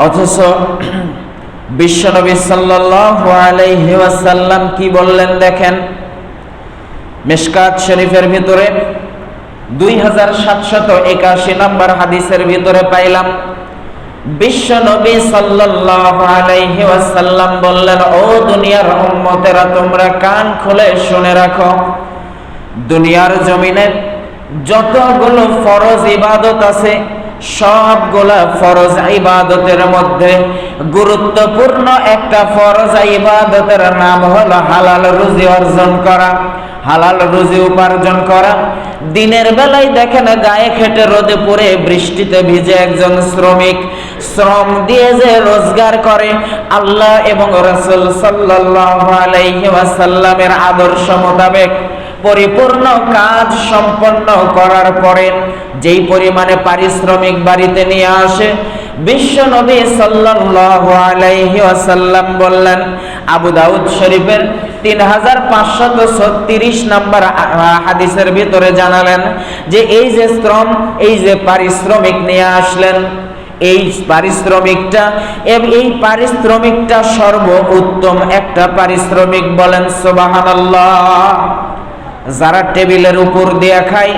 অথচ বিশ্বনবী সাল্লাল্লাহু আলাইহি ওয়াসাল্লাম কি বললেন দেখেন, মিশকাত শরীফের ভিতরে 2781 নম্বর হাদিসের ভিতরে পাইলাম, বিশ্বনবী সাল্লাল্লাহু আলাইহি ওয়াসাল্লাম বললেন, ও দুনিয়ার উম্মতেরা, তোমরা কান খুলে শুনে রাখো, দুনিয়ার জমিনে যতগুলো ফরজ ইবাদত আছে সবগুলা ফরজ ইবাদতের মধ্যে গুরুত্বপূর্ণ একটা ফরজ ইবাদতের নাম হলো হালাল রুজি অর্জন করা, হালাল রুজি উপার্জন করা। দিনের বেলায় দেখেন গায়ে খেটে রোদে পড়ে বৃষ্টিতে ভিজে একজন শ্রমিক শ্রম দিয়ে যে রোজগার করে, আল্লাহ এবং রাসূল সাল্লাল্লাহু আলাইহি ওয়াসাল্লামের আদর্শ মোতাবেক পরিপূর্ণ কাজ সম্পন্ন করার পরে যেই পরিমাণে পারিশ্রমিক বাড়িতে নিয়ে আসে, বিশ্ব নবী সাল্লাল্লাহু আলাইহি ওয়াসাল্লাম বললেন, আবু দাউদ শরীফের 3536 নম্বর হাদিসের ভিতরে জানালেন যে এই যে শ্রম, এই যে পারিশ্রমিক নিয়ে আসলেন, এই পারিশ্রমিকটা সর্বোত্তম একটা পারিশ্রমিক। বলেন সুবহানাল্লাহ। যারা টেবিলের উপর দিয়ে খায়,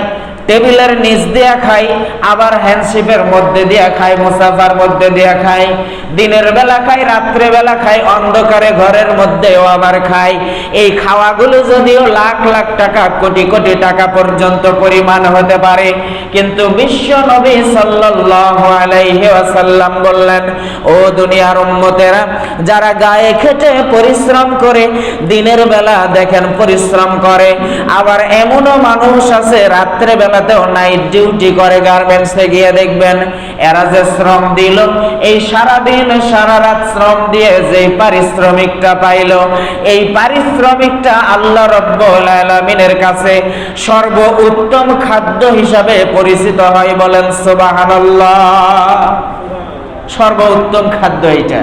টেবিলের নিচ দিয়ে খায়, আবার হ্যান্ডশিপের মধ্যে দিয়ে খায়, মুসাফার মধ্যে দিয়ে খায়, দিনের বেলা খায়, রাত্রে বেলা খায়, অন্ধকারে ঘরের মধ্যেও আবার খায়। এই খাওয়াগুলো যদিও লাখ লাখ টাকা, কোটি কোটি টাকা পর্যন্ত পরিমাণ হতে পারে, কিন্তু বিশ্ব নবী সাল্লাল্লাহু আলাইহি ওয়াসাল্লাম বললেন, ও দুনিয়ার উম্মতেরা, যারা গায়ে খেটে পরিশ্রম করে, দিনের বেলা দেখেন পরিশ্রম করে, আবার এমনও মানুষ আছে রাত্রে বেলাতেও নাইট ডিউটি করে, গার্মেন্টসে গিয়ে দেখবেন এরা যে শ্রম দিল, এই সারাদিন সারা রাত শ্রম দিয়ে যে পারিশ্রমিকটা পাইল, এই পারিশ্রমিকটা আল্লাহ রাব্বুল আলামিনের কাছে সর্বোত্তম খাদ্য হিসাবে পরিচিত হয়। বলেন সুবহানাল্লাহ। সর্বোত্তম খাদ্য এটা।